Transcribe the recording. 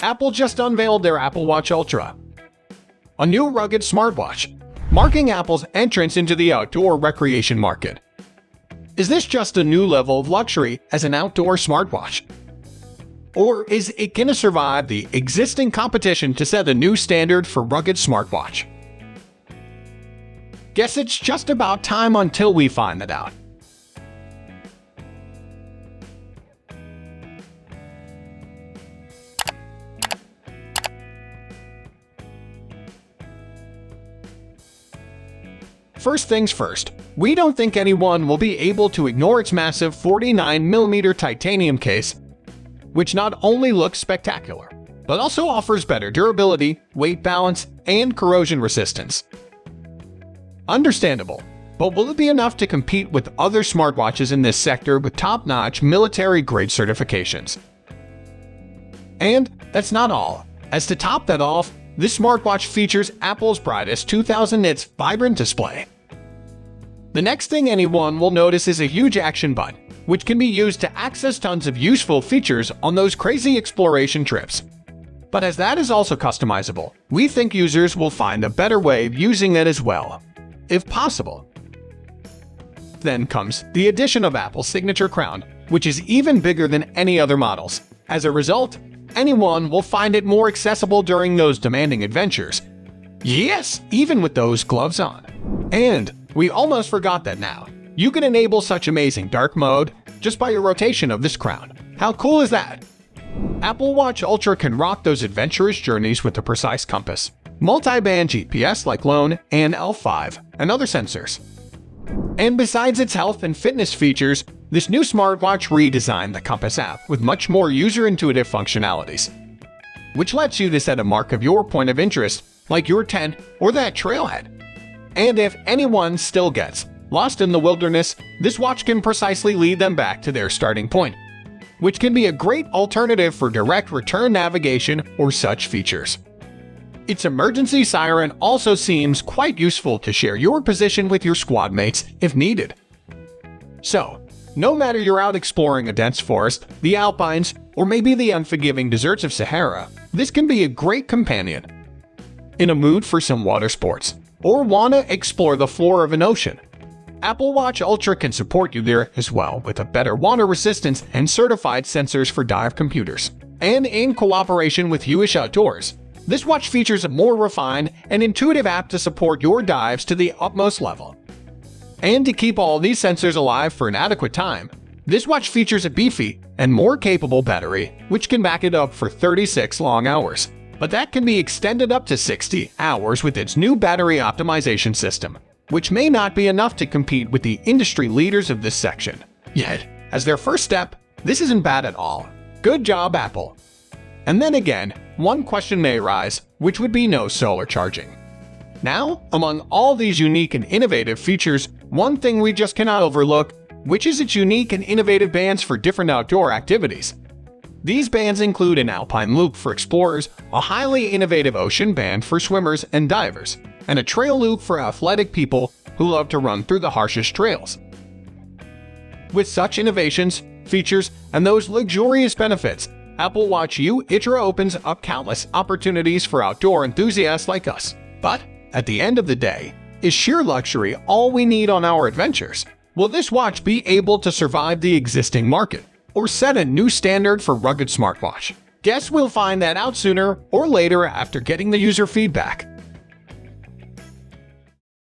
Apple just unveiled their Apple Watch Ultra, a new rugged smartwatch, marking Apple's entrance into the outdoor recreation market. Is this just a new level of luxury as an outdoor smartwatch? Or is it going to survive the existing competition to set a new standard for rugged smartwatch? Guess it's just about time until we find that out. First things first, we don't think anyone will be able to ignore its massive 49mm titanium case, which not only looks spectacular, but also offers better durability, weight balance, and corrosion resistance. Understandable, but will it be enough to compete with other smartwatches in this sector with top-notch military-grade certifications? And that's not all. As to top that off, this smartwatch features Apple's brightest 2000 nits vibrant display. The next thing anyone will notice is a huge action button, which can be used to access tons of useful features on those crazy exploration trips. But as that is also customizable, we think users will find a better way of using it as well, if possible. Then comes the addition of Apple's signature crown, which is even bigger than any other models. As a result, anyone will find it more accessible during those demanding adventures. Yes, even with those gloves on. And we almost forgot that now. You can enable such amazing dark mode just by your rotation of this crown. How cool is that? Apple Watch Ultra can rock those adventurous journeys with a precise compass, multi-band GPS like Lone and L5, and other sensors. And besides its health and fitness features, this new smartwatch redesigned the Compass app with much more user-intuitive functionalities, which lets you to set a mark of your point of interest, like your tent or that trailhead. And if anyone still gets lost in the wilderness, this watch can precisely lead them back to their starting point, which can be a great alternative for direct return navigation or such features. Its emergency siren also seems quite useful to share your position with your squad mates if needed. So, no matter you're out exploring a dense forest, the Alpines, or maybe the unforgiving deserts of Sahara, this can be a great companion. In a mood for some water sports, or wanna explore the floor of an ocean, Apple Watch Ultra can support you there as well with a better water resistance and certified sensors for dive computers. And in cooperation with Hewish Outdoors, this watch features a more refined and intuitive app to support your dives to the utmost level. And to keep all these sensors alive for an adequate time, this watch features a beefy and more capable battery, which can back it up for 36 long hours. But that can be extended up to 60 hours with its new battery optimization system, which may not be enough to compete with the industry leaders of this section. Yet, as their first step, this isn't bad at all. Good job, Apple. And then again, one question may arise, which would be no solar charging. Now, among all these unique and innovative features, one thing we just cannot overlook, which is its unique and innovative bands for different outdoor activities. These bands include an alpine loop for explorers, a highly innovative ocean band for swimmers and divers, and a trail loop for athletic people who love to run through the harshest trails. With such innovations, features, and those luxurious benefits, Apple Watch Ultra opens up countless opportunities for outdoor enthusiasts like us. But, at the end of the day, is sheer luxury all we need on our adventures? Will this watch be able to survive the existing market, or set a new standard for rugged smartwatch? Guess we'll find that out sooner or later after getting the user feedback.